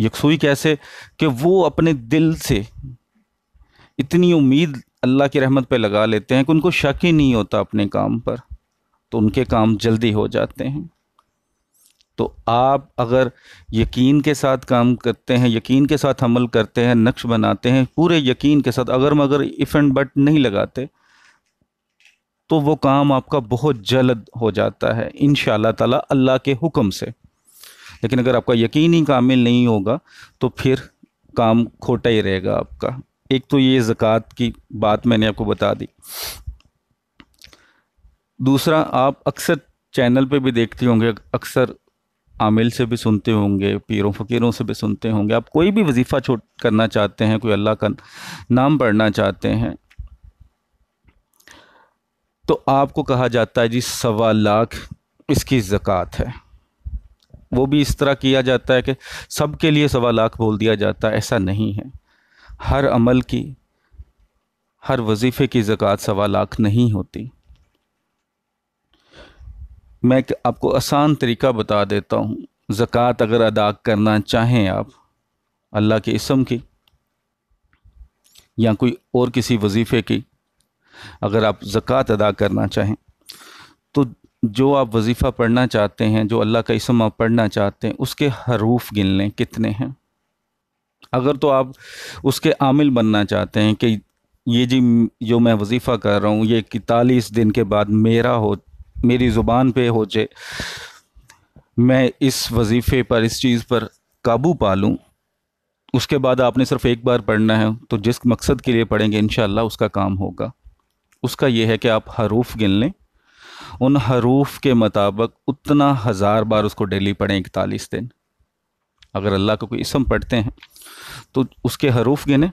یکسوئی کیسے؟ کہ وہ اپنے دل سے اتنی امید اللہ کی رحمت پہ لگا لیتے ہیں کہ ان کو شک ہی نہیں ہوتا اپنے کام پر، تو ان کے کام جلدی ہو جاتے ہیں۔ تو آپ اگر یقین کے ساتھ کام کرتے ہیں، یقین کے ساتھ عمل کرتے ہیں، نقش بناتے ہیں پورے یقین کے ساتھ، اگر مگر ایف اینڈ بٹ نہیں لگاتے، تو وہ کام آپ کا بہت جلد ہو جاتا ہے انشاءاللہ تعالی اللہ کے حکم سے۔ لیکن اگر آپ کا یقین ہی کامل نہیں ہوگا تو پھر کام کھوٹا ہی رہے گا آپ کا۔ ایک تو یہ زکوٰۃ کی بات میں نے آپ کو بتا دی۔ دوسرا، آپ اکثر چینل پہ بھی دیکھتے ہوں گے، اکثر عامل سے بھی سنتے ہوں گے، پیروں فقیروں سے بھی سنتے ہوں گے، آپ کوئی بھی وظیفہ کرنا چاہتے ہیں، کوئی اللہ کا نام پڑھنا چاہتے ہیں، تو آپ کو کہا جاتا ہے جی 1.25 لاکھ اس کی زکوٰۃ ہے۔ وہ بھی اس طرح کیا جاتا ہے کہ سب کے لیے 1.25 لاکھ بول دیا جاتا ہے، ایسا نہیں ہے۔ ہر عمل کی، ہر وظیفے کی زکوٰۃ 1.25 لاکھ نہیں ہوتی۔ میں آپ کو آسان طریقہ بتا دیتا ہوں۔ زکوٰۃ اگر ادا کرنا چاہیں آپ اللہ کے اسم کی یا کوئی اور کسی وظیفے کی، اگر آپ زکوٰۃ ادا کرنا چاہیں تو جو آپ وظیفہ پڑھنا چاہتے ہیں، جو اللہ کا اسم آپ پڑھنا چاہتے ہیں، اس کے حروف گن لیں کتنے ہیں۔ اگر تو آپ اس کے عامل بننا چاہتے ہیں کہ یہ جی جو میں وظیفہ کر رہا ہوں یہ 41 دن کے بعد میری زبان پہ ہو جائے، میں اس وظیفے پر، اس چیز پر قابو پا لوں، اس کے بعد آپ نے صرف ایک بار پڑھنا ہے، تو جس مقصد کے لیے پڑھیں گے انشاءاللہ اس کا کام ہوگا۔ اس کا یہ ہے کہ آپ حروف گن لیں، ان حروف کے مطابق اتنا 1000 بار اس کو ڈیلی پڑھیں 41 دن۔ اگر اللہ کا کوئی اسم پڑھتے ہیں تو اس کے حروف گنیں،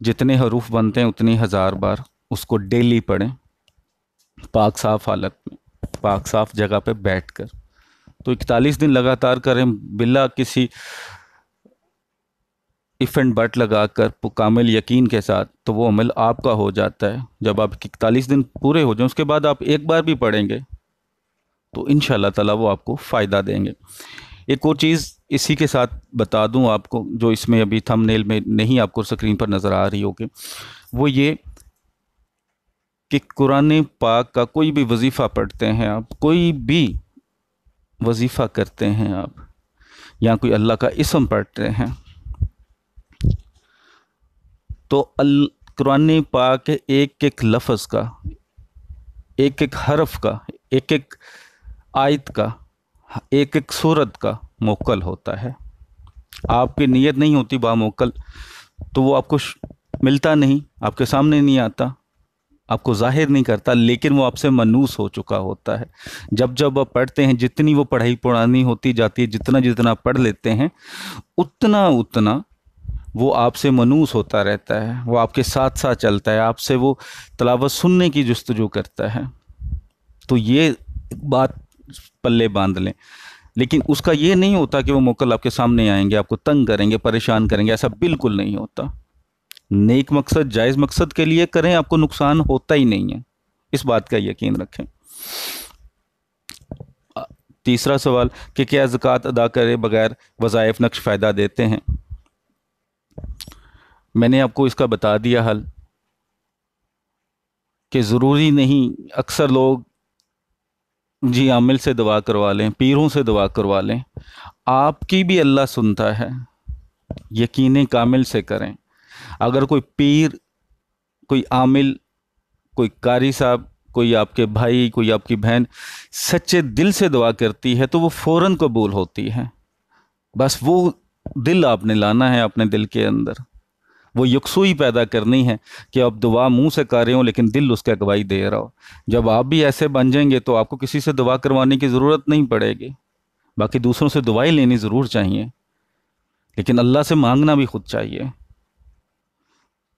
جتنے حروف بنتے ہیں اتنی 1000 بار اس کو ڈیلی پڑھیں، پاک صاف حالت میں، پاک صاف جگہ پہ بیٹھ کر۔ تو 41 دن لگاتار کریں بلا کسی ایف اینڈ بٹ لگا کر کامل یقین کے ساتھ، تو وہ عمل آپ کا ہو جاتا ہے۔ جب آپ 41 دن پورے ہو جائیں، اس کے بعد آپ ایک بار بھی پڑھیں گے تو انشاءاللہ تعالی وہ آپ کو فائدہ دیں گے۔ ایک اور چیز اسی کے ساتھ بتا دوں آپ کو، جو اس میں ابھی تھم نیل میں نہیں آپ کو سکرین پر نظر آ رہی ہوگی، وہ یہ کہ قرآن پاک کا کوئی بھی وظیفہ پڑھتے ہیں آپ، کوئی بھی وظیفہ کرتے ہیں آپ، یا کوئی اللہ کا اسم پڑھتے ہیں، تو قرآن پاک کے ایک ایک لفظ کا، ایک ایک حرف کا، ایک ایک آیت کا، ایک ایک سورت کا موکل ہوتا ہے۔ آپ کی نیت نہیں ہوتی باموکل تو وہ آپ کو ملتا نہیں، آپ کے سامنے نہیں آتا، آپ کو ظاہر نہیں کرتا، لیکن وہ آپ سے منوس ہو چکا ہوتا ہے۔ جب جب آپ پڑھتے ہیں، جتنی وہ پڑھائی پڑھانی ہوتی جاتی ہے، جتنا جتنا پڑھ لیتے ہیں، اتنا اتنا وہ آپ سے منوس ہوتا رہتا ہے، وہ آپ کے ساتھ ساتھ چلتا ہے، آپ سے وہ تلاوت سننے کی جستجو کرتا ہے۔ تو یہ بات پلے باندھ لیں۔ لیکن اس کا یہ نہیں ہوتا کہ وہ موکل آپ کے سامنے آئیں گے، آپ کو تنگ کریں گے، پریشان کریں گے، ایسا بالکل نہیں ہوتا۔ نیک مقصد، جائز مقصد کے لیے کریں، آپ کو نقصان ہوتا ہی نہیں ہے، اس بات کا یقین رکھیں۔ تیسرا سوال کہ کیا زکوٰۃ ادا کرے بغیر وظائف نقش فائدہ دیتے ہیں؟ میں نے آپ کو اس کا بتا دیا حل، کہ ضروری نہیں، اکثر لوگ جی عامل سے دعا کروا لیں، پیروں سے دعا کروا لیں، آپ کی بھی اللہ سنتا ہے، یقین کامل سے کریں۔ اگر کوئی پیر، کوئی عامل، کوئی قاری صاحب، کوئی آپ کے بھائی، کوئی آپ کی بہن سچے دل سے دعا کرتی ہے تو وہ فوراً قبول ہوتی ہے۔ بس وہ دل آپ نے لانا ہے اپنے دل کے اندر، وہ یکسوئی پیدا کرنی ہے کہ آپ دعا منہ سے کر رہے ہوں لیکن دل اس کا گواہی دے رہا ہو۔ جب آپ بھی ایسے بن جائیں گے تو آپ کو کسی سے دعا کروانے کی ضرورت نہیں پڑے گی۔ باقی دوسروں سے دعائیں لینی ضرور چاہیے، لیکن اللہ سے مانگنا بھی خود چاہیے،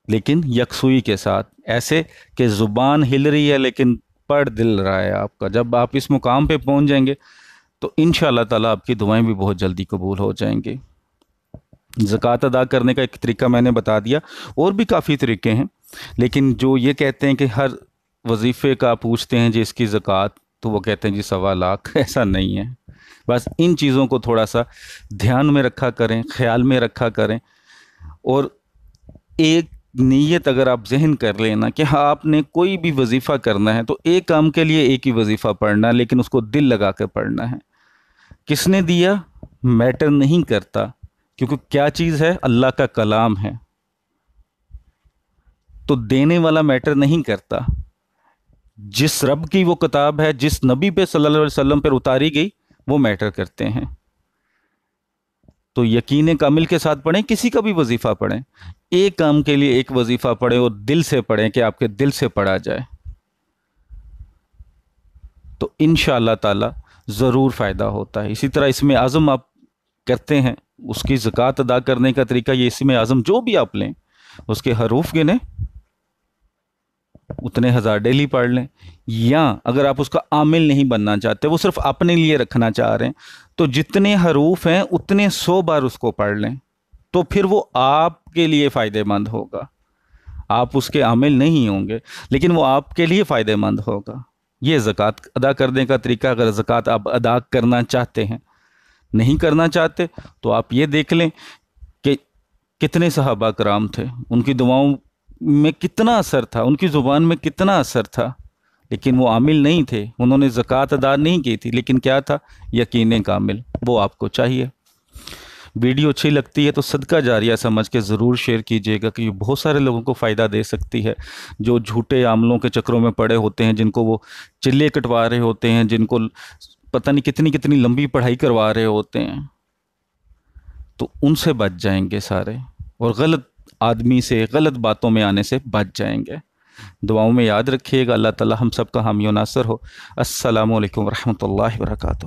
لیکن یکسوئی کے ساتھ، ایسے کہ زبان ہل رہی ہے لیکن پڑھ دل رہا ہے آپ کا۔ جب آپ اس مقام پہ پہنچ جائیں گے تو انشاءاللہ تعالیٰ آپ کی دعائیں بھی بہت جلدی قبول ہو جائیں گی۔ زکوٰۃ ادا کرنے کا ایک طریقہ میں نے بتا دیا، اور بھی کافی طریقے ہیں، لیکن جو یہ کہتے ہیں کہ ہر وظیفے کا پوچھتے ہیں جی اس کی زکوٰۃ، تو وہ کہتے ہیں جی 1.25 لاکھ، ایسا نہیں ہے۔ بس ان چیزوں کو تھوڑا سا دھیان میں رکھا کریں، خیال میں رکھا کریں، اور ایک نیت اگر آپ ذہن کر لینا کہ ہاں آپ نے کوئی بھی وظیفہ کرنا ہے تو ایک کام کے لیے ایک ہی وظیفہ پڑھنا ہے، لیکن اس کو دل لگا کے پڑھنا ہے۔ کس نے دیا میٹر نہیں کرتا، کیونکہ کیا چیز ہے؟ اللہ کا کلام ہے، تو دینے والا میٹر نہیں کرتا۔ جس رب کی وہ کتاب ہے، جس نبی پہ صلی اللہ علیہ وسلم پر اتاری گئی، وہ میٹر کرتے ہیں۔ تو یقین کامل کے ساتھ پڑھیں، کسی کا بھی وظیفہ پڑھیں، ایک کام کے لیے ایک وظیفہ پڑھیں اور دل سے پڑھیں کہ آپ کے دل سے پڑھا جائے، تو انشاءاللہ تعالی ضرور فائدہ ہوتا ہے۔ اسی طرح اسم اعظم آپ کرتے ہیں، اس کی زکوٰۃ ادا کرنے کا طریقہ یہ، اسم اعظم جو بھی آپ لیں اس کے حروف گنیں، اتنے ہزار ڈیلی پڑھ لیں، یا اگر آپ اس کا عامل نہیں بننا چاہتے، وہ صرف اپنے لیے رکھنا چاہ رہے ہیں، تو جتنے حروف ہیں اتنے 100 بار اس کو پڑھ لیں، تو پھر وہ آپ کے لیے فائدہ مند ہوگا۔ آپ اس کے عامل نہیں ہوں گے، لیکن وہ آپ کے لیے فائدہ مند ہوگا۔ یہ زکوٰۃ ادا کرنے کا طریقہ۔ اگر زکوٰۃ آپ ادا کرنا چاہتے ہیں، نہیں کرنا چاہتے، تو آپ یہ دیکھ لیں کہ کتنے صحابہ کرام تھے، ان کی دعاؤں میں کتنا اثر تھا، ان کی زبان میں کتنا اثر تھا، لیکن وہ عامل نہیں تھے، انہوں نے زکوٰۃ ادا نہیں کی تھی، لیکن کیا تھا؟ یقین کامل۔ وہ آپ کو چاہیے۔ ویڈیو اچھی لگتی ہے تو صدقہ جاریہ سمجھ کے ضرور شیئر کیجیے گا، کہ یہ بہت سارے لوگوں کو فائدہ دے سکتی ہے، جو جھوٹے عاملوں کے چکروں میں پڑے ہوتے ہیں، جن کو وہ چلے کٹوا رہے ہوتے ہیں، جن کو پتہ نہیں کتنی کتنی لمبی پڑھائی کروا رہے ہوتے ہیں، تو ان سے بچ جائیں گے سارے، اور غلط آدمی سے، غلط باتوں میں آنے سے بچ جائیں گے۔ دعاؤں میں یاد رکھیے گا۔ اللہ تعالی ہم سب کا حامی و ناصر ہو۔ السلام علیکم ورحمۃ اللہ وبرکاتہ۔